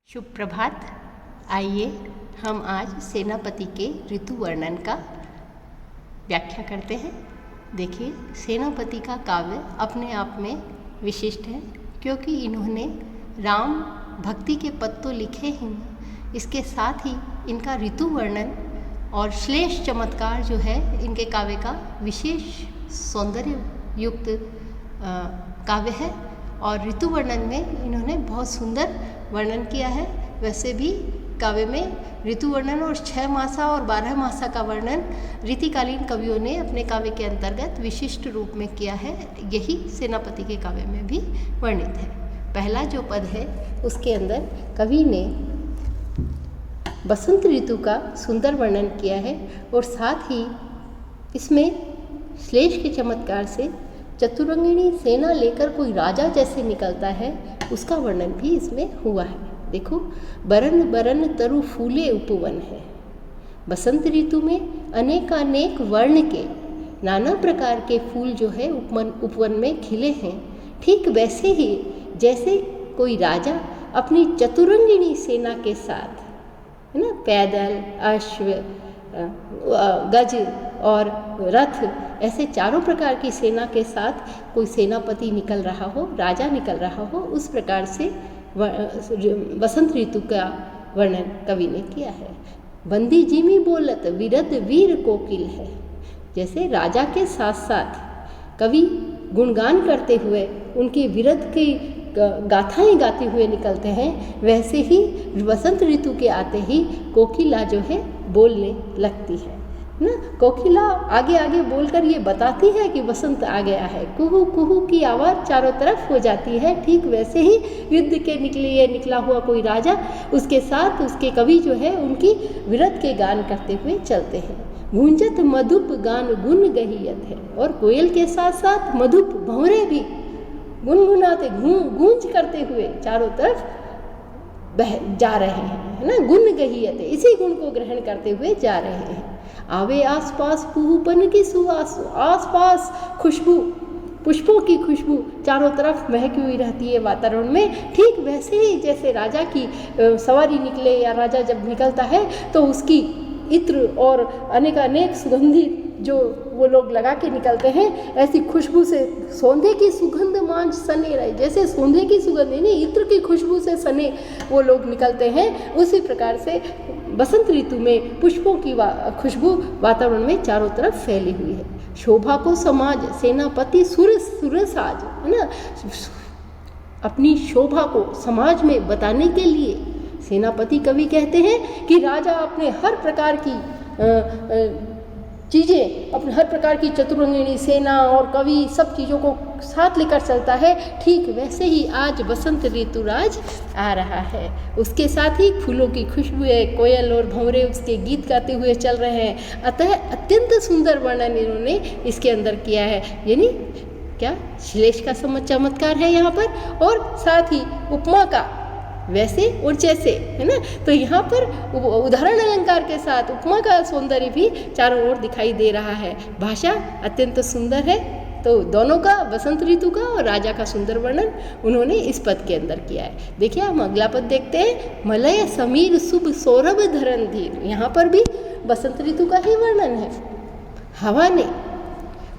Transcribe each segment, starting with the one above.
शुभ प्रभात। आइए हम आज सेनापति के ऋतु वर्णन का व्याख्या करते हैं। देखिए, सेनापति का काव्य अपने आप में विशिष्ट है, क्योंकि इन्होंने राम भक्ति के पद तो लिखे ही, इसके साथ ही इनका ऋतु वर्णन और श्लेष चमत्कार जो है इनके काव्य का विशेष सौंदर्य युक्त काव्य है। और ऋतु वर्णन में इन्होंने बहुत सुंदर वर्णन किया है। वैसे भी काव्य में ऋतु वर्णन और 6 मासा और 12 मासा का वर्णन रीतिकालीन कवियों ने अपने काव्य के अंतर्गत विशिष्ट रूप में किया है। यही सेनापति के काव्य में भी वर्णित है। पहला जो पद है उसके अंदर कवि ने बसंत ऋतु का सुंदर वर्णन किया है और साथ ही इसमें श्लेष के चमत्कार से चतुरंगिणी सेना लेकर कोई राजा जैसे निकलता है उसका वर्णन भी इसमें हुआ है। देखो, बरन बरन तरु फूले उपवन है। बसंत ऋतु में अनेकानेक वर्ण के नाना प्रकार के फूल जो है उपवन में खिले हैं। ठीक वैसे ही जैसे कोई राजा अपनी चतुरंगिणी सेना के साथ, है ना, पैदल, अश्व, गज और रथ, ऐसे चारों प्रकार की सेना के साथ कोई सेनापति निकल रहा हो, राजा निकल रहा हो, उस प्रकार से बसंत ऋतु का वर्णन कवि ने किया है। बंदी जिमी बोलत विरद वीर कोकिल है। जैसे राजा के साथ साथ कवि गुणगान करते हुए उनकी विरद की गाथाएं गाते हुए निकलते हैं, वैसे ही बसंत ऋतु के आते ही कोकिला जो है बोलने लगती है ना। कोकिला आगे आगे बोलकर ये बताती है कि बसंत आ गया है। कुहू कुहू की आवाज़ चारों तरफ हो जाती है। ठीक वैसे ही युद्ध के निकला हुआ कोई राजा, उसके साथ उसके कवि जो है उनकी विरत के गान करते हुए चलते हैं। गूंजत मधुप गान गुन गहियत है। और कोयल के साथ साथ मधुप भंवरे भी गुनगुनाते गूंज करते हुए चारों तरफ जा रहे हैं, है ना। गुन गहियत है, इसी गुण को ग्रहण करते हुए जा रहे हैं। आवे आसपास पुहूपन की सुवास, आसपास खुशबू, पुष्पों की खुशबू चारों तरफ महकी हुई रहती है वातावरण में। ठीक वैसे ही जैसे राजा की सवारी निकले या राजा जब निकलता है तो उसकी इत्र और अनेक सुगंधित जो वो लोग लगा के निकलते हैं, ऐसी खुशबू से सौंधे की सुगंध मांझ सने रहे। जैसे सौंधे की सुगंध नहीं, इत्र की खुशबू से सने वो लोग निकलते हैं, उसी प्रकार से बसंत ऋतु में पुष्पों की खुशबू वातावरण में चारों तरफ फैली हुई है। शोभा को समाज सेनापति सुरसाज, है ना। अपनी शोभा को समाज में बताने के लिए सेनापति कवि कहते हैं कि राजा अपने हर प्रकार की चीज़ें, अपने हर प्रकार की चतुरंगिणी सेना और कवि सब चीज़ों को साथ लेकर चलता है। ठीक वैसे ही आज बसंत ऋतुराज आ रहा है। उसके साथ ही फूलों की खुशबू है, कोयल और भंवरे उसके गीत गाते हुए चल रहे हैं। अतः अत्यंत सुंदर वर्णन इन्होंने इसके अंदर किया है। यानी क्या श्लेष का चमत्कार है यहाँ पर, और साथ ही उपमा का वैसे और जैसे, है ना। तो यहाँ पर उदाहरण अलंकार के साथ उपमा का सौंदर्य भी चारों ओर दिखाई दे रहा है। भाषा अत्यंत सुंदर है। तो दोनों का, बसंत ऋतु का और राजा का सुंदर वर्णन उन्होंने इस पद के अंदर किया है। देखिए, हम अगला पद देखते हैं। मलय समीर शुभ सौरभ धरन धीर। यहाँ पर भी बसंत ऋतु का ही वर्णन है। हवा ने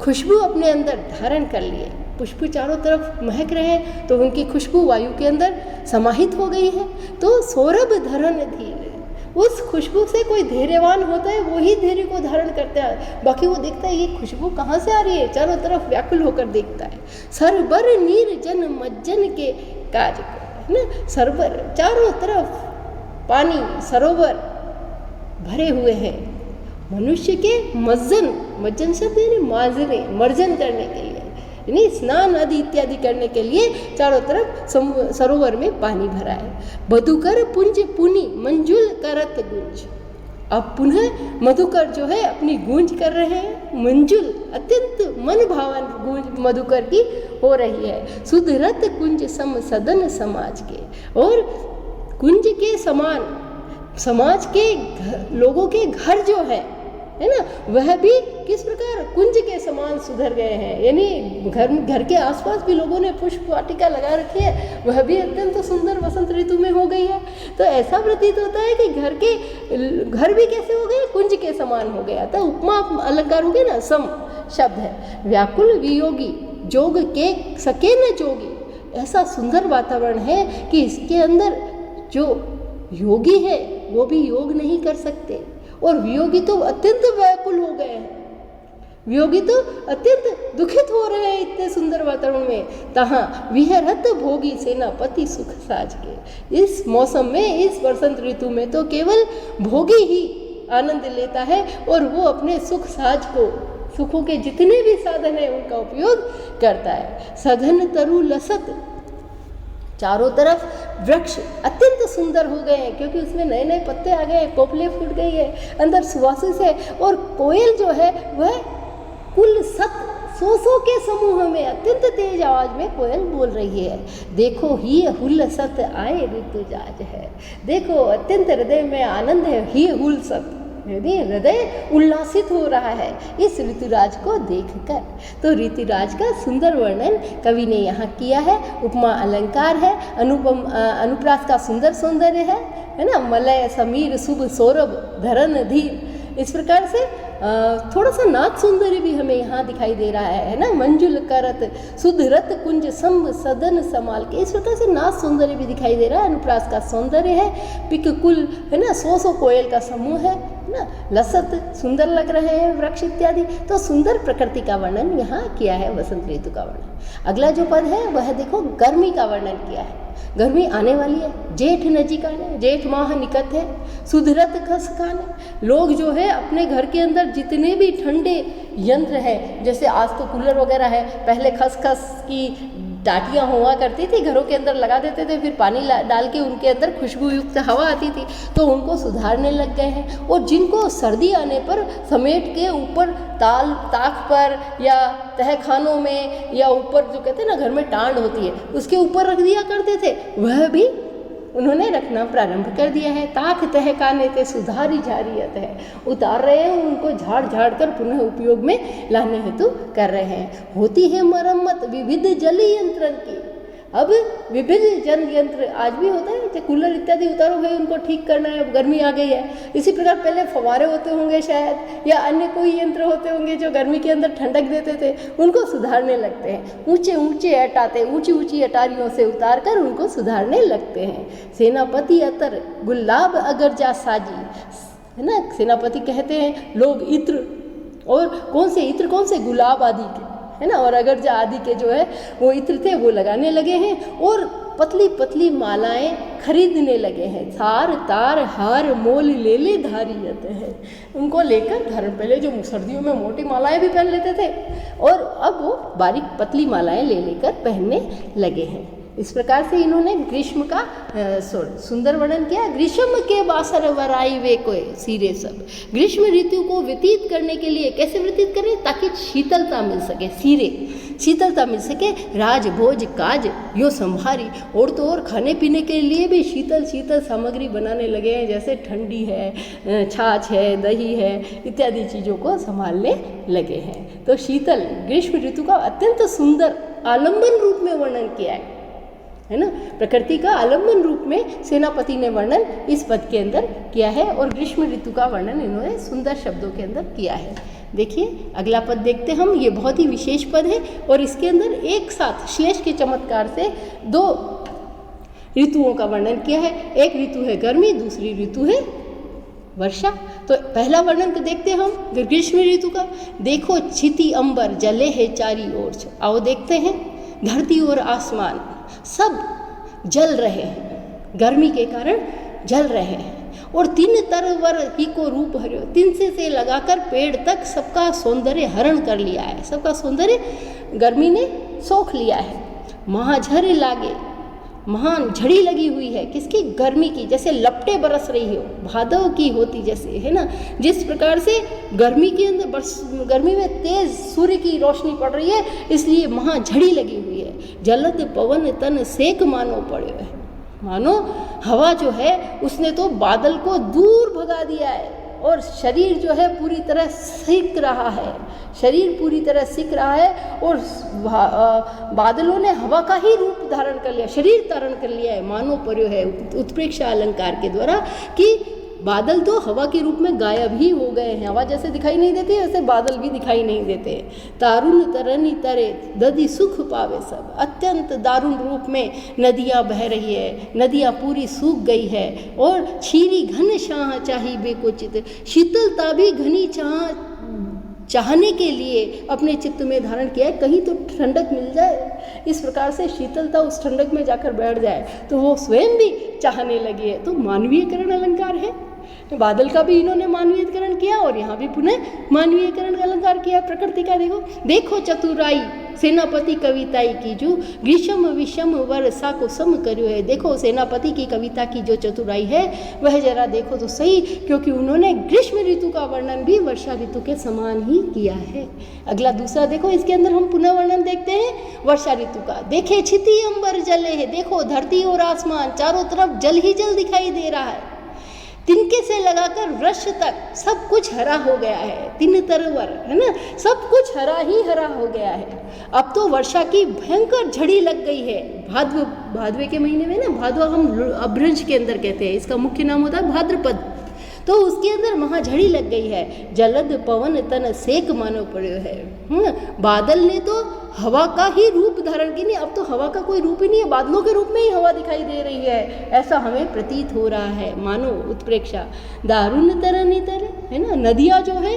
खुशबू अपने अंदर धारण कर लिए, पुष्प चारों तरफ महक रहे हैं, तो उनकी खुशबू वायु के अंदर समाहित हो गई है। तो सौरभ धरन धीर, उस खुशबू से कोई धैर्यवान होता है, वो ही धैर्य को धारण करता है। बाकी वो देखता है ये खुशबू कहाँ से आ रही है, चारों तरफ व्याकुल होकर देखता है। सरबर निर्जन मज्जन के कार्य को, है ना। सरबर, चारों तरफ पानी, सरोवर भरे हुए हैं। मनुष्य के मज्जन शब्द यानी माजरे, मर्जन करने के लिए, यानी स्नान आदि इत्यादि करने के लिए चारों तरफ सरोवर में पानी भरा है। मधुकर पुंज पुनि मंजुल करत गुंज। अब पुनः मधुकर जो है अपनी गूंज कर रहे हैं। मंजुल, अत्यंत मन भावन गूंज मधुकर की हो रही है। सुधरत कुंज सम सदन समाज के, और कुंज के समान समाज के लोगों के घर जो है ना, वह भी किस प्रकार कुंज के समान सुधर गए हैं, यानी घर के आसपास भी लोगों ने पुष्प वाटिका लगा रखी है, वह भी अत्यंत सुंदर वसंत ऋतु में हो गई है। तो ऐसा प्रतीत होता है कि घर भी कैसे हो गए, कुंज के समान हो गया। तो उपमा अलंकार हो गया ना, सम शब्द है। व्याकुल वियोगी जोग के सके न जोगी, ऐसा सुंदर वातावरण है कि इसके अंदर जो योगी है वो भी योग नहीं कर सकते, और वियोगी तो अत्यंत व्याकुल हो गए हैं, वियोगी तो अत्यंत दुखित हो रहे हैं इतने सुंदर वातावरण में। तहाँ विहरत भोगी सेनापति सुख साज के। इस मौसम में, इस वसंत ऋतु में तो केवल भोगी ही आनंद लेता है, और वो अपने सुख साज को, सुखों के जितने भी साधन है उनका उपयोग करता है। सघन तरु लसत, चारों तरफ वृक्ष अत्यंत सुंदर हो गए हैं क्योंकि उसमें नए नए पत्ते आ गए, कोपले फूट गई है, अंदर सुवासिस है, और कोयल जो है वह कुल 100 के समूह में अत्यंत तेज आवाज में कोयल बोल रही है। देखो ही हुल सत आए ऋतुजाज है, देखो अत्यंत हृदय में आनंद है, ही हुल सत, यदि हृदय उल्लासित हो रहा है इस ऋतुराज को देखकर। तो ऋतुराज का सुंदर वर्णन कवि ने यहाँ किया है। उपमा अलंकार है, अनुप्रास का सुंदर सौंदर्य है ना, मलय समीर शुभ सौरभ धरन धीर, इस प्रकार से थोड़ा सा नाद सौंदर्य भी हमें यहाँ दिखाई दे रहा है ना, मंजुल करत सुधरत कुंज संभ सदन समाल के, इस प्रकार से नाद सौंदर्य भी दिखाई दे रहा है। अनुप्रास का सौंदर्य है, पिक कुल है ना, 100 कोयल का समूह है ना, लसत सुंदर लग रहे हैं वृक्ष इत्यादि। तो सुंदर प्रकृति का वर्णन यहाँ किया है, वसंत ऋतु का वर्णन। अगला जो पद है वह देखो गर्मी का वर्णन किया है। गर्मी आने वाली है, जेठ नजीक आने, जेठ माह निकट है, सुधरत खसकाने। लोग जो है अपने घर के अंदर जितने भी ठंडे यंत्र हैं, जैसे आज तो कूलर वगैरह है, पहले खसखस की टाटियाँ हुआ करती थी, घरों के अंदर लगा देते थे, फिर पानी डाल के उनके अंदर खुशबूयुक्त हवा आती थी, तो उनको सुधारने लग गए हैं। और जिनको सर्दी आने पर समेट के ऊपर ताक पर या तहखानों में या ऊपर जो कहते हैं ना घर में टांड होती है उसके ऊपर रख दिया करते थे, वह भी उन्होंने रखना प्रारंभ कर दिया है। ताक तहखाने ते सुधारी जारियत है, उतार रहे हैं उनको, झाड़ झाड़ कर पुनः उपयोग में लाने हेतु कर रहे हैं। होती है मरम्मत विविध जल यंत्र की, अब विभिन्न जल यंत्र आज भी होता है, जैसे कूलर इत्यादि उतारो भाई उनको ठीक करना है, अब गर्मी आ गई है। इसी प्रकार पहले फव्वारे होते होंगे शायद, या अन्य कोई यंत्र होते होंगे जो गर्मी के अंदर ठंडक देते थे, उनको सुधारने लगते हैं। ऊंचे ऊंचे अटाते, ऊंची ऊंची अटारियों से उतार कर उनको सुधारने लगते हैं। सेनापति अतर गुलाब अगर जा साजी, है ना, सेनापति कहते हैं लोग इत्र, और कौन से इत्र, कौन से गुलाब आदि के, है ना, और अगर जा आदि के जो है वो इत्र थे वो लगाने लगे हैं, और पतली पतली मालाएं खरीदने लगे हैं। सार तार हार मोल ले ले धारियत है, उनको लेकर घर, पहले जो सर्दियों में मोटी मालाएं भी पहन लेते थे और अब वो बारीक पतली मालाएं ले लेकर पहनने लगे हैं। इस प्रकार से इन्होंने ग्रीष्म का सुंदर वर्णन किया। ग्रीष्म के बासर वराई वे कोई सिरे सब, ग्रीष्म ऋतु को व्यतीत करने के लिए कैसे व्यतीत करें, ताकि शीतलता मिल सके, सिरे शीतलता मिल सके। राज भोज काज यो संभारी, और तो और खाने पीने के लिए भी शीतल शीतल सामग्री बनाने लगे हैं, जैसे ठंडी है, छाछ है, दही है इत्यादि चीज़ों को संभालने लगे हैं। तो शीतल ग्रीष्म ऋतु का अत्यंत सुंदर आलम्बन रूप में वर्णन किया है ना, प्रकृति का आलम्बन रूप में सेनापति ने वर्णन इस पद के अंदर किया है, और ग्रीष्म ऋतु का वर्णन इन्होंने सुंदर शब्दों के अंदर किया है। देखिए अगला पद देखते हम, ये बहुत ही विशेष पद है और इसके अंदर एक साथ श्लेष के चमत्कार से 2 ऋतुओं का वर्णन किया है। एक ऋतु है गर्मी, दूसरी ऋतु है वर्षा। तो पहला वर्णन देखते हम ग्रीष्म ऋतु का। देखो छिति अंबर जले है चारी ओर, आओ देखते हैं। धरती और आसमान सब जल रहे हैं, गर्मी के कारण जल रहे हैं, और 3 तरवर ही को रूप हरियो, 3 से लगाकर पेड़ तक सबका सौंदर्य हरण कर लिया है, सबका सौंदर्य गर्मी ने सोख लिया है। महाझर लागे, महान झड़ी लगी हुई है, किसकी, गर्मी की, जैसे लपटें बरस रही हो, भादव की होती जैसे, है ना, जिस प्रकार से गर्मी के अंदर गर्मी में तेज सूर्य की रोशनी पड़ रही है, इसलिए महाझड़ी लगी हुई है। जलद पवन तन सेक मानो पड़े है, मानो हवा जो है उसने तो बादल को दूर भगा दिया है, और शरीर जो है पूरी तरह सिक रहा है, शरीर पूरी तरह सिक रहा है और बादलों ने हवा का ही रूप धारण कर लिया, शरीर धारण कर लिया है। मानो पर्यो है उत्प्रेक्षा अलंकार के द्वारा कि बादल तो हवा के रूप में गायब ही हो गए हैं, हवा जैसे दिखाई नहीं देती वैसे बादल भी दिखाई नहीं देते। तारुण तरनी तरे दधि सुख पावे सब, अत्यंत दारुण रूप में नदियाँ बह रही है, नदियाँ पूरी सूख गई है। और क्षीरी घन शाह चाही बेकोचित, शीतलता भी घनी चाहने के लिए अपने चित्त में धारण किया है, कहीं तो ठंडक मिल जाए, इस प्रकार से शीतलता उस ठंडक में जाकर बैठ जाए तो वो स्वयं भी चाहने लगी है। तो मानवीयकरण अलंकार है, बादल का भी इन्होंने मानवीयकरण किया और यहाँ भी पुनः मानवीयकरण का अलंकार किया। प्रकृति का देखो चतुराई सेनापति कविताई की जो ग्रीष्म विषम वर्षा को सम कर्यो है। देखो सेनापति की कविता की जो चतुराई है वह जरा देखो तो सही, क्योंकि उन्होंने ग्रीष्म ऋतु का वर्णन भी वर्षा ऋतु के समान ही किया है। अगला दूसरा देखो, इसके अंदर हम पुनः वर्णन देखते हैं वर्षा ऋतु का। देखे छिति अंबर जले है, देखो धरती और आसमान चारों तरफ जल ही जल दिखाई दे रहा है, तिनके से लगाकर वृक्ष तक सब कुछ हरा हो गया है, तीन तरवर है ना, सब कुछ हरा ही हरा हो गया है। अब तो वर्षा की भयंकर झड़ी लग गई है। भादवे के महीने में ना, भादवा हम अभ्रंश के अंदर कहते हैं, इसका मुख्य नाम होता है भाद्रपद, तो उसके अंदर महाझड़ी लग गई है। जलद पवन तन सेक मानो पड़ो है। बादल ने तो हवा का ही रूप धारण की, नहीं अब तो हवा का कोई रूप ही नहीं है, बादलों के रूप में ही हवा दिखाई दे रही है, ऐसा हमें प्रतीत हो रहा है। मानो उत्प्रेक्षा दारुण तरनी तर है ना, नदियाँ जो है,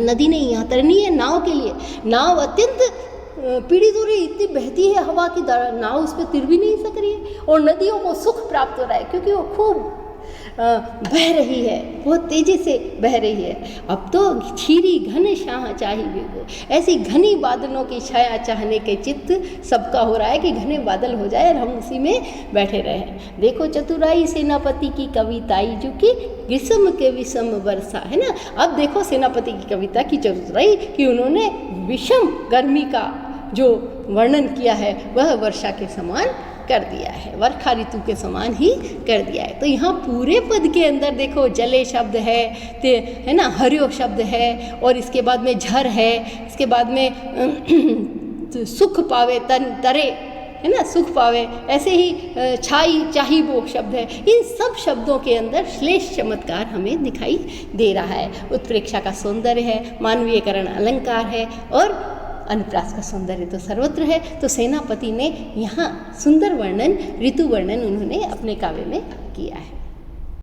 नदी नहीं यहाँ तरनी है नाव के लिए, नाव अत्यंत पीड़ित हो रही, इतनी बहती है हवा की, नाव उस पर तिर भी नहीं सक रही है। और नदियों को सुख प्राप्त हो रहा है क्योंकि वो खूब बह रही है, बहुत तेजी से बह रही है। अब तो क्षीरी घन छाया चाहिए को, ऐसी घनी बादलों की छाया चाहने के चित्त सबका हो रहा है कि घने बादल हो जाए और हम उसी में बैठे रहें। देखो चतुराई सेनापति की कविताई जो कि ग्रीष्म के विषम वर्षा है ना। अब देखो सेनापति की कविता की चतुराई कि उन्होंने विषम गर्मी का जो वर्णन किया है वह वर्षा के समान कर दिया है, वर्षा ऋतु के समान ही कर दिया है। तो यहाँ पूरे पद के अंदर देखो जले शब्द है ना, हरियो शब्द है, और इसके बाद में झर है, इसके बाद में सुख पावे तन तरे है ना, सुख पावे, ऐसे ही छाई चाही वो शब्द है। इन सब शब्दों के अंदर श्लेष चमत्कार हमें दिखाई दे रहा है। उत्प्रेक्षा का सौंदर्य है, मानवीयकरण अलंकार है और अनुप्रास का सौंदर्य तो सर्वत्र है। तो सेनापति ने यहाँ सुंदर वर्णन, ऋतु वर्णन उन्होंने अपने काव्य में किया है।